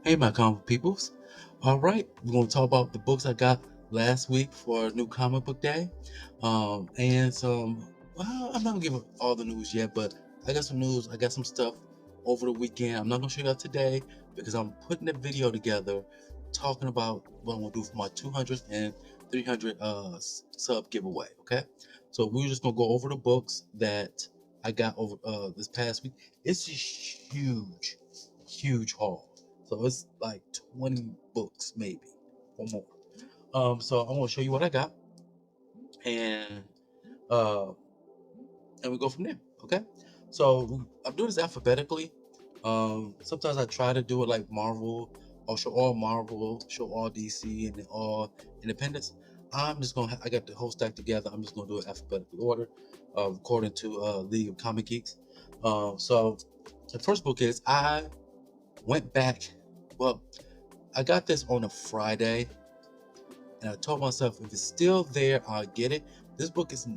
Hey, my comic peoples. All right, we're going to talk about the books I got last week for New Comic Book Day. And some, well, I'm not going to give all the news yet, but I got some news. I got some stuff over the weekend. I'm not going to show you out today because I'm putting a video together talking about what I'm going to do for my 200 and 300 sub giveaway. Okay. So we're just going to go over the books that I got over this past week. It's a huge haul. So it's like 20 books, maybe, or more. So I'm gonna show you what I got, and uh, and we go from there. Okay. So I'm doing this alphabetically. Sometimes I try to do it like Marvel. I'll show all Marvel, show all DC, and then all Independence. I got the whole stack together. I'm just gonna do it alphabetical order, according to League of Comic Geeks. So the first book is I went back. Well, I got this on a Friday, and I told myself if it's still there, I'll get it. This book is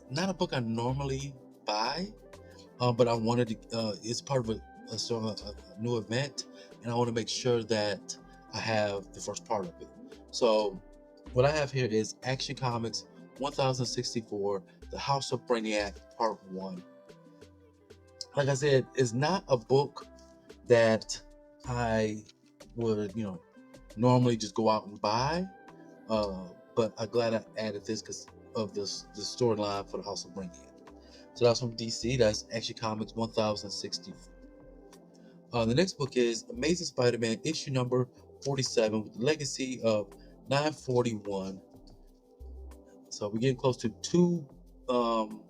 not a book I normally buy, but I wanted to. It's part of a new event, and I want to make sure that I have the first part of it. So, what I have here is Action Comics 1064, The House of Brainiac Part 1. Like I said, it's not a book that I would, normally just go out and buy. Uh, but I'm glad I added this because of the storyline for the House of Brainiac. So that's from DC. That's Action Comics 1060. The next book is Amazing Spider-Man issue number 47 with the legacy of 941. So we're getting close to two um,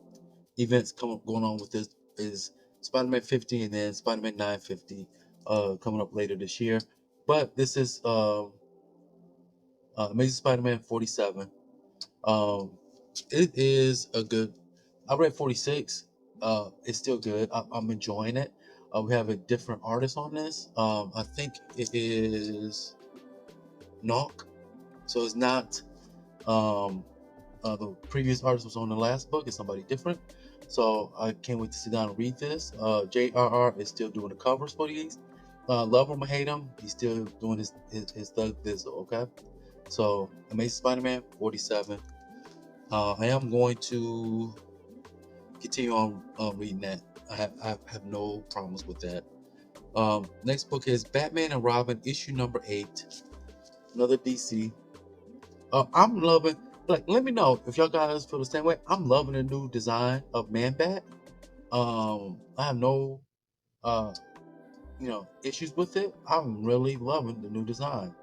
events going on with this. Is Spider-Man 50 and then Spider-Man 950 coming up later this year. But this is Amazing Spider-Man 47. Um, it is a good. I read 46. It's still good. I'm enjoying it. We have a different artist on this. I think it is Knock. So it's not um, the previous artist was on the last book. It's somebody different. So I can't wait to sit down and read this. JRR is still doing the covers for these. Love him or hate him, he's still doing his Thug Bizzle. Okay. So Amazing Spider-Man 47. I am going to continue on reading that. I have no problems with that. Next book is Batman and Robin, issue number 8. Another DC. I'm loving. Like, let me know if y'all guys feel the same way. I'm loving the new design of Man Bat. I have no uh, issues with it. I'm really loving the new design.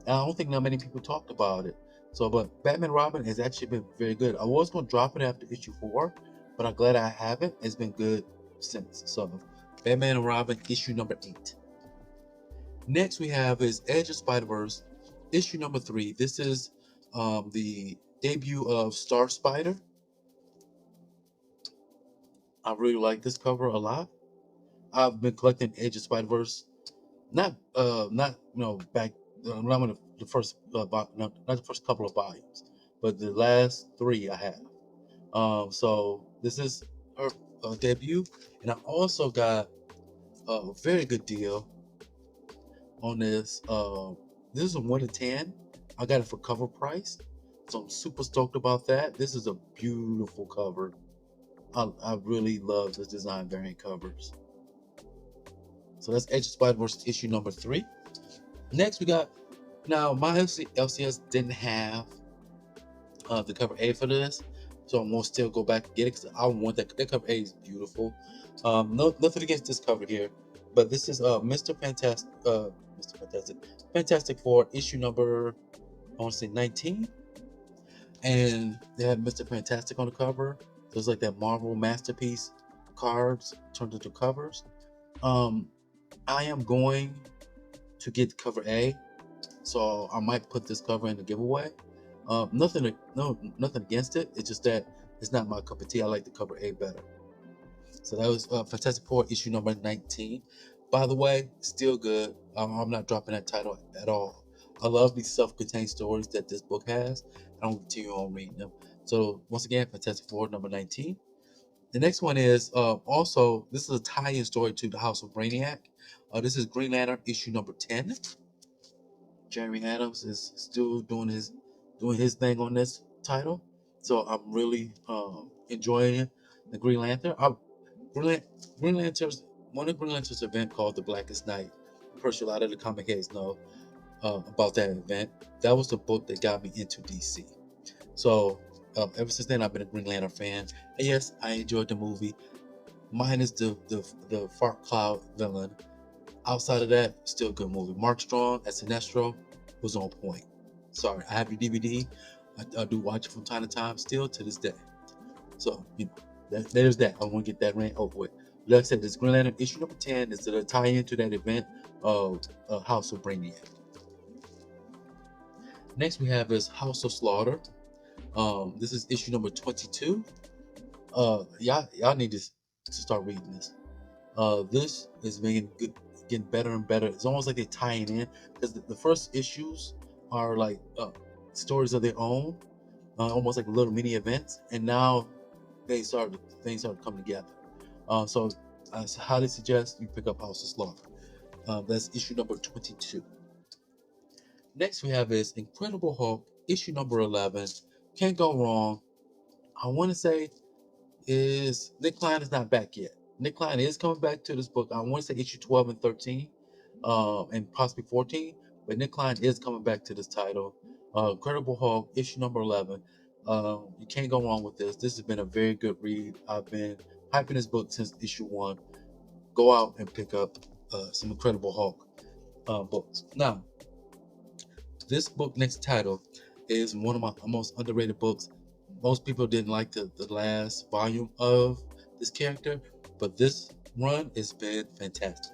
And I don't think not many people talked about it. So, but Batman Robin has actually been very good. I was going to drop it after issue 4, but I'm glad I have it. It's been good since. So, Batman and Robin, issue number 8. Next, we have is Edge of Spider Verse, issue number 3. This is the debut of Star Spider. I really like this cover a lot. I've been collecting Edge of Spider Verse, not back not when the first not the first couple of volumes, but the last 3 I have. So this is her debut, and I also got a very good deal on this. This is a 1 to 10. I got it for cover price, so I'm super stoked about that. This is a beautiful cover. I really love the design variant covers. So that's Edge of Spider Verse issue number 3. Next, we got now my LCS didn't have the cover A for this, so I'm gonna still go back and get it because I want that cover A is beautiful. No, nothing against this cover here, but this is Fantastic Four issue number I want to say 19, and they have Mr. Fantastic on the cover. So it's like that Marvel masterpiece cards turned into covers. Um, I am going to get cover A, so I might put this cover in the giveaway. Nothing against it. It's just that it's not my cup of tea. I like the cover A better. So that was Fantastic Four issue number 19. By the way, still good. I'm not dropping that title at all. I love these self-contained stories that this book has. I don't continue on reading them. So once again, Fantastic Four number 19. The next one is also this is a tie-in story to the House of Brainiac. This is Green Lantern issue number 10. Jeremy Adams is still doing his thing on this title. So I'm really enjoying it. The Green Lantern. Green, Lan- Green Lantern's one of Green Lantern's event called the Blackest Night. I'm pretty sure a lot of the comic heads know about that event. That was the book that got me into DC. So ever since then, I've been a Green Lantern fan. And yes, I enjoyed the movie. Minus the Fart Cloud villain. Outside of that, still a good movie. Mark Strong as Sinestro was on point. Sorry, I have your DVD. I do watch it from time to time, still to this day. So there's that. I want to get that rant over with. Like I said, this Green Lantern issue number 10 is to tie into that event of House of Brainiac. Next we have is House of Slaughter. This is issue number 22. Y'all need to start reading this. This is getting better and better. It's almost like they're tying in because the first issues are like stories of their own, almost like little mini events, and now things start coming together. So I highly suggest you pick up House of Slaughter. That's issue number 22. Next we have is Incredible Hulk, issue number 11. Can't go wrong. I want to say is Nick Klein is not back yet. Nick Klein is coming back to this book. I want to say issue 12 and 13, and possibly 14. But Nick Klein is coming back to this title. Incredible Hulk, issue number 11. You can't go wrong with this. This has been a very good read. I've been hyping this book since issue 1. Go out and pick up some Incredible Hulk books. Now, this book next title is one of my most underrated books. Most people didn't like the last volume of this character, but this run has been fantastic.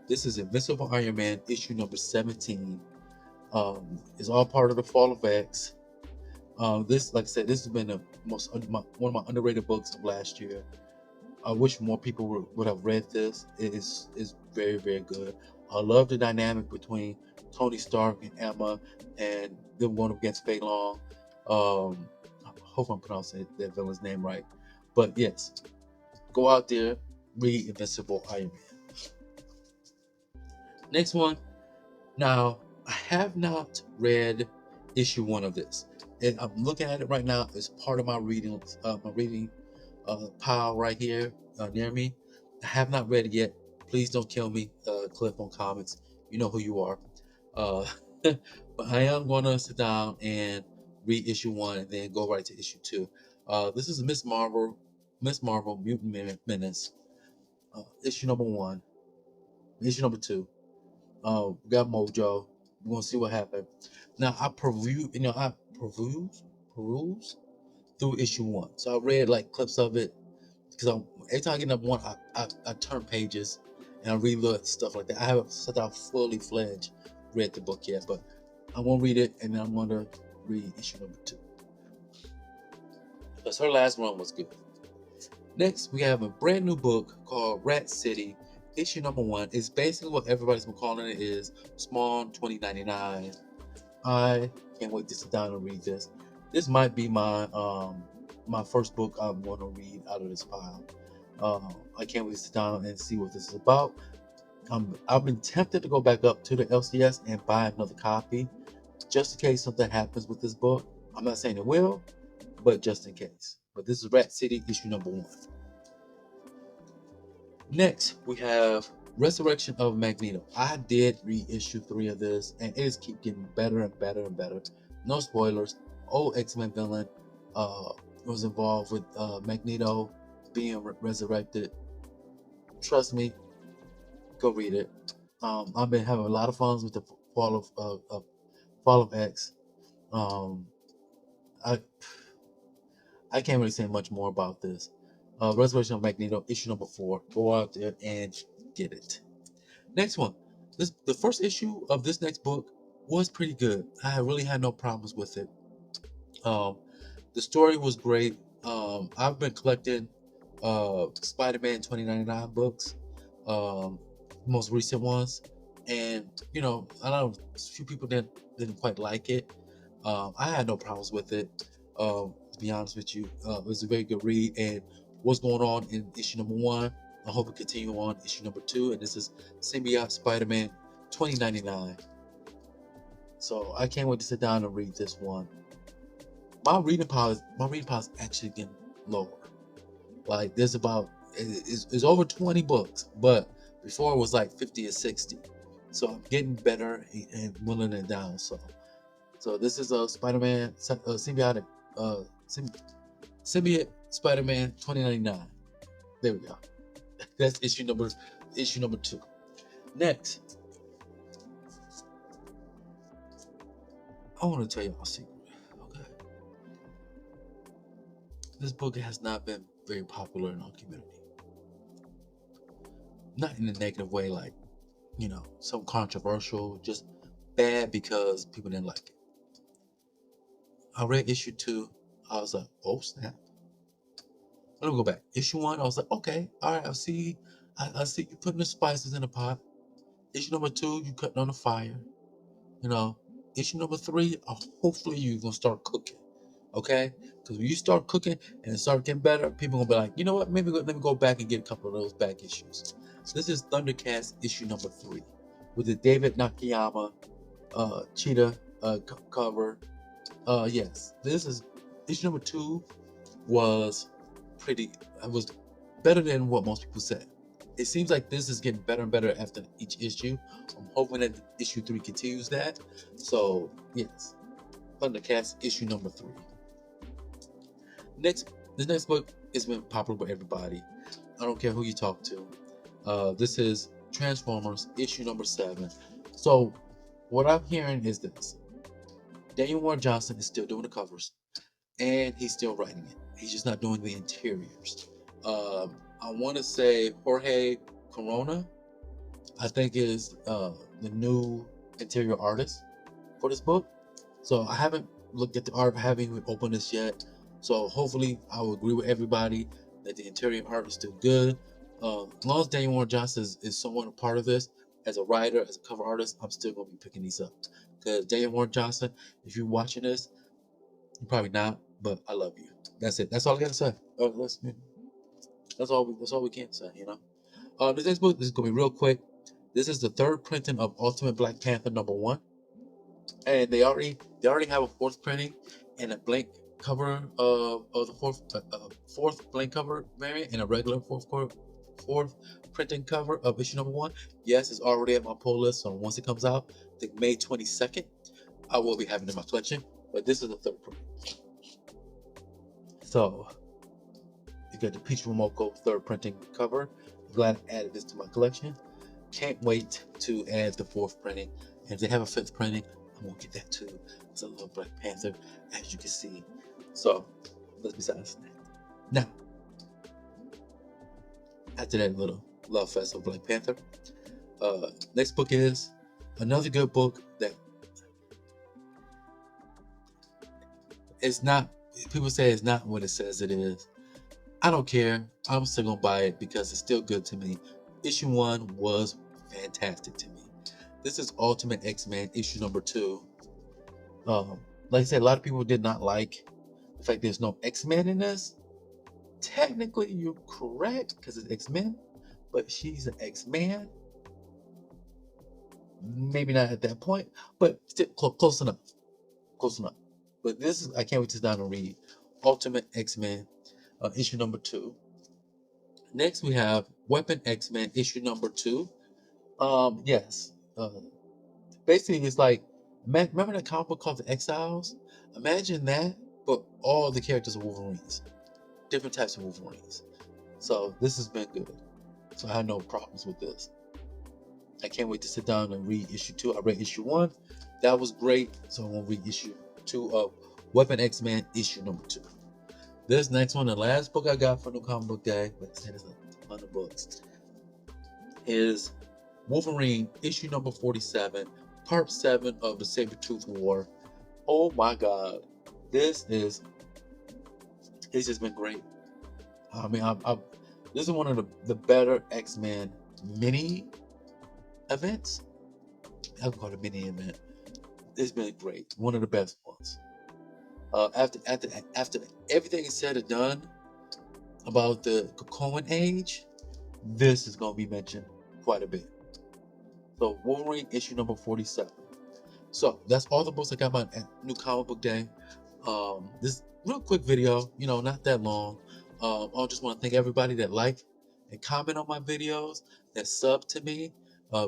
This is Invincible Iron Man issue number 17. It's all part of the Fall of X. This, like I said, this has been one of my underrated books of last year. I wish more people would have read this. It is very, very good. I love the dynamic between Tony Stark and Emma, and them going up against Fei Long. I hope I'm pronouncing that villain's name right. But yes, go out there, read Invincible Iron Man. Next one. Now, I have not read issue 1 of this, and I'm looking at it right now as part of my reading pile right here near me. I have not read it yet. Please don't kill me, Cliff on Comics. You know who you are. Uh, but I am going to sit down and read issue 1 and then go right to issue 2. This is Miss Marvel Mutant Menace, issue number 1, issue number 2. We got Mojo. We're gonna see what happened. Now I peruse through issue 1. So I read like clips of it because every time I get up one, I turn pages and I reload stuff like that. I haven't sat down fully fledged read the book yet, but I'm gonna read it and then I'm gonna read issue number 2 because her last run was good. Next, we have a brand new book called Rat City. Issue number 1 is basically what everybody's been calling it is Spawn 2099. I can't wait to sit down and read this. This might be my first book I'm going to read out of this pile. I can't wait to sit down and see what this is about. I've been tempted to go back up to the LCS and buy another copy, just in case something happens with this book. I'm not saying it will, but just in case. But this is Rat City, issue number 1. Next, we have Resurrection of Magneto. I did read issue 3 of this, and it is keep getting better and better and better. No spoilers. Old X-Men villain was involved with Magneto being resurrected. Trust me, go read it. I've been having a lot of fun with the Fall of X. Um, I I can't really say much more about this. Resurrection of Magneto, issue number 4. Go out there and get it. Next one. The first issue of this next book was pretty good. I really had no problems with it. Um, the story was great. I've been collecting Spider-Man 2099 books, um, most recent ones, and I know a few people didn't quite like it. I had no problems with it. To be honest with you, it was a very good read. And what's going on in issue number 1? I hope it continue on issue number 2. And this is Symbiote Spider-Man 2099. So I can't wait to sit down and read this one. My reading pile is actually getting lower. Like there's about it's over 20 books, but before it was like 50 or 60. So I'm getting better and whittling it down. So this is a Spider-Man symbiotic symbiote Spider-Man 2099. There we go. That's issue number 2. Next, I want to tell you a secret. Okay, this book has not been very popular in our community. Not in a negative way, like some controversial, just bad because people didn't like it. I read issue 2. I was like, oh snap. Let me go back. Issue 1, I was like, okay, all right, I see you putting the spices in the pot. Issue number 2, you cutting on the fire. You know, issue number 3, hopefully you're gonna start cooking. Okay? Because when you start cooking and start getting better, people gonna be like, you know what? Maybe let me go back and get a couple of those back issues. This is Thundercats issue number 3 with the David Nakayama cheetah cover. Yes, this is issue number 2 was was better than what most people said. It seems like this is getting better and better after each issue. I'm hoping that issue 3 continues that. So yes, Thundercats issue number 3. The next book has been popular with everybody. I don't care who you talk to. This is Transformers issue number 7. So what I'm hearing is this: Daniel Warren Johnson is still doing the covers, and he's still writing it. He's just not doing the interiors. I want to say Jorge Corona, I think, is the new interior artist for this book. So I haven't looked at the art, I haven't even opened this yet. So hopefully I will agree with everybody that the interior art is still good. As long as Daniel Warren Johnson is somewhat a part of this, as a writer, as a cover artist, I'm still going to be picking these up. Because Daniel Warren Johnson, if you're watching this, you're probably not, but I love you. That's it. That's all I got to say. That's all we can say. This next book is going to be real quick. This is the 3rd printing of Ultimate Black Panther number 1. And they already have a 4th printing and a blank cover of the fourth blank cover variant and a regular fourth printing cover of issue number 1. Yes, it's already at my pull list, so once it comes out, I think May 22nd, I will be having it in my collection. But this is the 3rd print. So you got the Peach Momoko 3rd printing cover. I'm glad I added this to my collection. Can't wait to add the 4th printing. And if they have a 5th printing, I'm gonna get that too. Because I love Black Panther, as you can see. So let's be honest. Now, after that little love fest of Black Panther, next book is another good book that it's not. People say it's not what it says it is. I don't care. I'm still gonna buy it because it's still good to me. Issue 1 was fantastic to me. This is Ultimate X-Men issue number 2. Like I said, a lot of people did not like the fact there's no X-Men in this. Technically, you're correct because it's X-Men, but she's an X-Man. Maybe not at that point, but still close enough. Close enough. But I can't wait to sit down and read Ultimate X-Men issue number 2. Next, we have Weapon X-Men issue number 2. Yes. Basically, it's like, remember that comic book called The Exiles? Imagine that, but all the characters are Wolverines. Different types of Wolverines. So this has been good. So I have no problems with this. I can't wait to sit down and read issue 2. I read issue 1. That was great. So I'm going to read issue 2 of Weapon X-Men issue number 2. This next one, the last book I got for New Comic Book Day, but it's a ton of books, is Wolverine issue number 47, part 7 of the Saber-Tooth War. Oh my God. It's just been great. I mean, this is one of the better X-Men mini events. I would call it a mini event. It's been great. One of the best ones. After everything is said and done about the Cocoon Age, this is going to be mentioned quite a bit. So Wolverine issue number 47. So that's all the books I got my new comic book day. This real quick video, not that long. I just want to thank everybody that like and comment on my videos, that sub to me.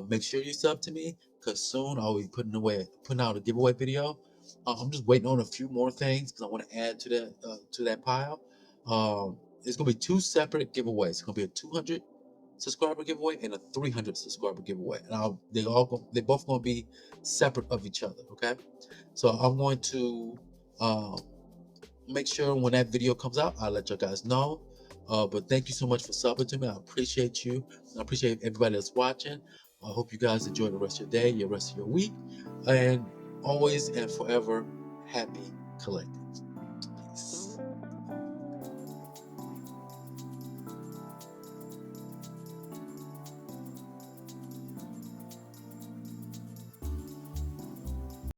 Make sure you sub to me, because soon I'll be putting out a giveaway video. I'm just waiting on a few more things because I want to add to that pile. It's gonna be two separate giveaways. It's gonna be a 200 subscriber giveaway and a 300 subscriber giveaway, and they both gonna be separate of each other. Okay, so I'm going to um, make sure when that video comes out, I'll let you guys know. But thank you so much for subbing to me. I appreciate you. I appreciate everybody that's watching. I hope you guys enjoy the rest of your day, the rest of your week, and always and forever happy collecting.